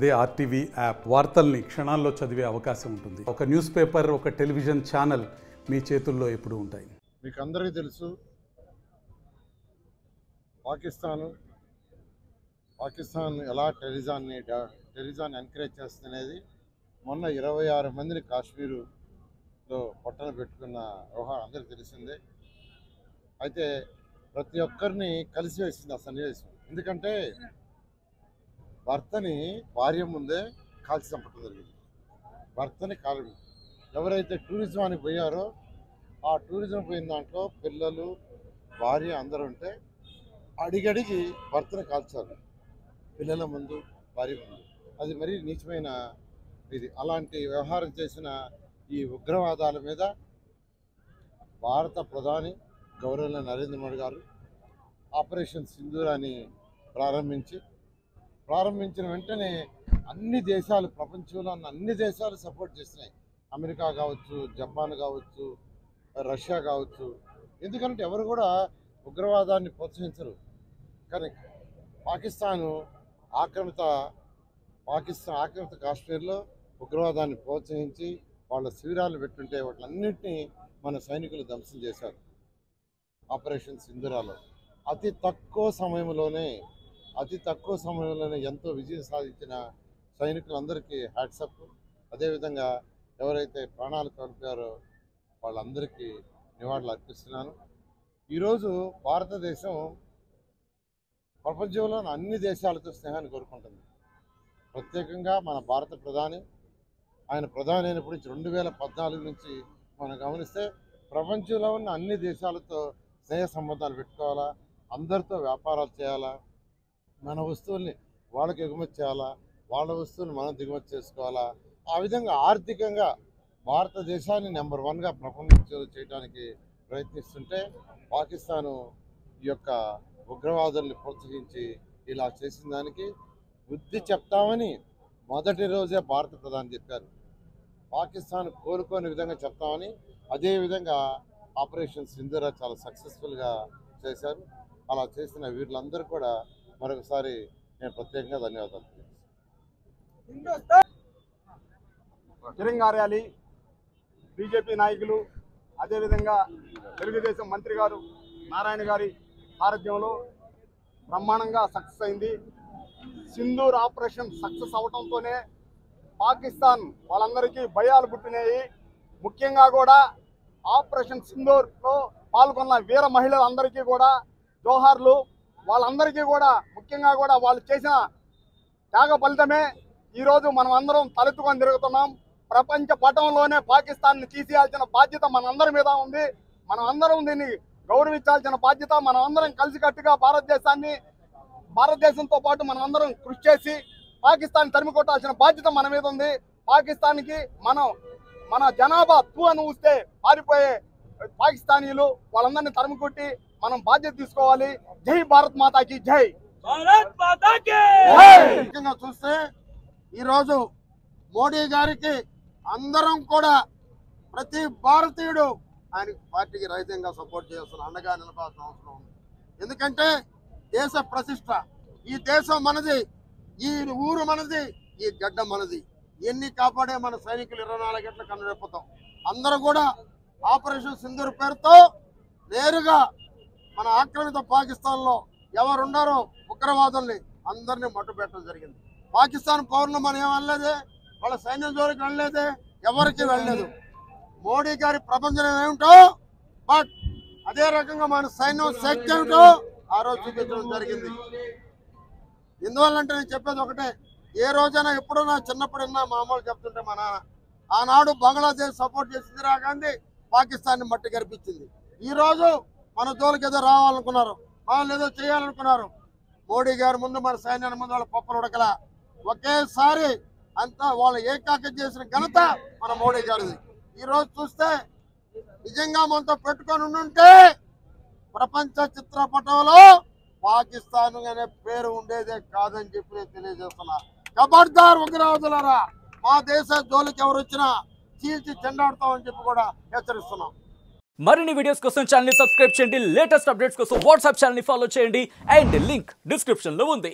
అదే RTV app వార్తల్ని క్షణాల్లో చదివే అవకాశం ఉంటుంది. ఒక న్యూస్ పేపర్, ఒక టెలివిజన్ ఛానల్ మీ చేతుల్లో ఎప్పుడూ ఉంటాయి. మీకు అందరికీ తెలుసు, పాకిస్తాన్ ఎలా టెర్రరిజాన్ని ఎంకరేజ్ చేస్తున్నది. మొన్న 26 మందిని కాశ్మీరులో పొట్టన పెట్టుకున్న వ్యవహారం అందరికీ తెలిసిందే. అయితే ప్రతి ఒక్కరిని కలిసి వేసింది ఆ సన్నివేశం. ఎందుకంటే భర్తని భార్య ముందే కాల్చి చంపడం జరిగింది. భర్తని ఎవరైతే టూరిజానికి పోయారో ఆ టూరిజం పోయిన దాంట్లో పిల్లలు, భార్య అందరూ ఉంటే అడిగడిగి భర్తను కాల్చారు, పిల్లల ముందు, భార్య ముందు. అది మరీ నీచమైన ఇది. అలాంటి వ్యవహారం చేసిన ఈ ఉగ్రవాదాల మీద భారత ప్రధాని గౌరవ నరేంద్ర మోడీ గారు ఆపరేషన్ సింధూరాన్ని ప్రారంభించిన వెంటనే అన్ని దేశాలు, ప్రపంచంలో ఉన్న అన్ని దేశాలు సపోర్ట్ చేస్తున్నాయి. అమెరికా కావచ్చు, జపాన్ కావచ్చు, రష్యా కావచ్చు. ఎందుకంటే ఎవరు కూడా ఉగ్రవాదాన్ని ప్రోత్సహించరు. కానీ పాకిస్తాన్ ఆక్రమిత కాశ్మీర్లో ఉగ్రవాదాన్ని ప్రోత్సహించి వాళ్ళ శిబిరాలు పెట్టుంటే వాటిలన్నింటినీ మన సైనికులు ధ్వంసం చేశారు. ఆపరేషన్ సింధూరాలో అతి తక్కువ సమయంలోనే ఎంతో విజయం సాధించిన సైనికులందరికీ హ్యాట్సప్. అదేవిధంగా ఎవరైతే ప్రాణాలు కోల్పోయారో వాళ్ళందరికీ నివాళులు అర్పిస్తున్నాను. ఈరోజు భారతదేశం ప్రపంచంలో అన్ని దేశాలతో స్నేహాన్ని కోరుకుంటుంది. ప్రత్యేకంగా మన భారత ప్రధాని, ఆయన ప్రధాని అయినప్పటి నుంచి 2014 నుంచి మనం గమనిస్తే ప్రపంచంలో ఉన్న అన్ని దేశాలతో స్నేహ సంబంధాలు పెట్టుకోవాలా, అందరితో వ్యాపారాలు చేయాలా, మన వస్తువుల్ని వాళ్ళకి ఎగుమతి చేయాలా, వాళ్ళ వస్తువులు మనం దిగుమతి చేసుకోవాలా. ఆ విధంగా ఆర్థికంగా భారతదేశాన్ని నెంబర్ 1గా ప్రపంచంలో చేయడానికి ప్రయత్నిస్తుంటే పాకిస్తాను ఈ యొక్క ఉగ్రవాదుల్ని ప్రోత్సహించి ఇలా చేసిన దానికి బుద్ధి చెప్తామని మొదటి రోజే భారత ప్రధాని చెప్పారు. పాకిస్తాన్ కోరుకోని విధంగా చెప్తామని. అదేవిధంగా ఆపరేషన్ సింధూరా చాలా సక్సెస్ఫుల్గా చేశారు. అలా చేసిన వీళ్ళందరూ కూడా మరొకసారి నేను ప్రత్యేకంగా ధన్యవాదాలు తెలియజేస్తాను. తిరంగా ర్యాలీ బీజేపీ నాయకులు, అదేవిధంగా తెలుగుదేశం మంత్రి గారు నారాయణ గారి సారథ్యంలో బ్రహ్మాండంగా సక్సెస్ అయింది. సింధూర్ ఆపరేషన్ సక్సెస్ అవడంతోనే పాకిస్తాన్ వాళ్ళందరికీ భయాలు పుట్టినాయి. ముఖ్యంగా కూడా ఆపరేషన్ సింధూర్లో పాల్గొన్న వీర మహిళలందరికీ కూడా జోహార్లు. వాళ్ళందరికీ కూడా ముఖ్యంగా కూడా వాళ్ళు చేసిన త్యాగ ఫలితమే ఈరోజు మనం అందరం తలెత్తుకొని తిరుగుతున్నాం. ప్రపంచ పటంలోనే పాకిస్తాన్ని తీసేయాల్సిన బాధ్యత మనందరి మీద ఉంది. మనం అందరం దీన్ని గౌరవించాల్సిన బాధ్యత, మనం అందరం కలిసికట్టుగా భారతదేశంతో పాటు మనం అందరం కృషి చేసి పాకిస్తాన్ తరిమి కొట్టాల్సిన బాధ్యత మన మీద ఉంది. పాకిస్తాన్కి మన జనాభా అని ఊస్తే పారిపోయే పాకిస్తానీలు వాళ్ళందరినీ తరిమి కొట్టి మనం బాధ్యత తీసుకోవాలి. జై భారత్ మాతాకి జై. ముఖ్యంగా చూస్తే ఈరోజు మోడీ గారికి అందరం కూడా ప్రతి భారతీయుడు ఆయన పార్టీకి రహితంగా సపోర్ట్ చేస్తున్న అండగా నిలబాల్సిన అవసరం ఉంది. ఎందుకంటే దేశ ప్రతిష్ట, ఈ దేశం మనది, ఈ ఊరు మనది, ఈ గడ్డ మనది. ఎన్ని కాపాడే మన సైనికులు 24 గంటల కన్నురెప్పుతాం. అందరూ కూడా ఆపరేషన్ సింధూర్ పేరుతో నేరుగా మన ఆక్రమిత పాకిస్తాన్లో ఎవరున్నారో ఉగ్రవాదుల్ని అందరినీ మట్టుపెట్టడం జరిగింది. పాకిస్తాన్ పౌరులు మనం ఏమనలేదే, వాళ్ళ సైన్యం జోలికి వెళ్ళలేదే, ఎవరికి వెళ్ళలేదు. మోడీ గారి ప్రపంచం ఏమిటో, బట్ అదే రకంగా మన సైన్యం శక్తి ఏమిటో ఆ రోజు చూపించడం జరిగింది. ఎందువల్లంటే నేను చెప్పేది ఒకటే, ఏ రోజైనా ఎప్పుడో నా చిన్నప్పుడన్నా మామూలు చెప్తుంటే మా నాన్న ఆనాడు బంగ్లాదేశ్ సపోర్ట్ చేసి ఇందిరా గాంధీ పాకిస్తాన్ని మట్టి గరిపించింది. ఈరోజు మన జోలికి ఏదో రావాలనుకున్నారు, వాళ్ళు ఏదో చేయాలనుకున్నారు. మోడీ గారి ముందు, మన సైన్యాన్ని ముందు వాళ్ళ పప్పులు ఉడకల. ఒకేసారి అంతా వాళ్ళు ఏకాకి చేసిన ఘనత మన మోడీ గారిది. ఈరోజు చూస్తే నిజంగా మనతో పెట్టుకొని ఉండుంటే ప్రపంచ చిత్రపటంలో పాకిస్తాన్ అనే పేరు ఉండేదే కాదని చెప్పి నేను తెలియజేస్తున్నా. ఖబర్దార్ ఉగ్రవాదులారా, మా దేశ జోలికి ఎవరు వచ్చినా చీల్చి చెండాడుతామని చెప్పి కూడా హెచ్చరిస్తున్నాం. మరిన్ని వీడియోస్ కోసం ఛానల్ ని సబ్స్క్రైబ్ చేయండి, లేటెస్ట్ అప్డేట్స్ కోసం వాట్సాప్ ఛానల్ ని ఫాలో చేయండి అండ్ లింక్ డిస్క్రిప్షన్ లో ఉంది.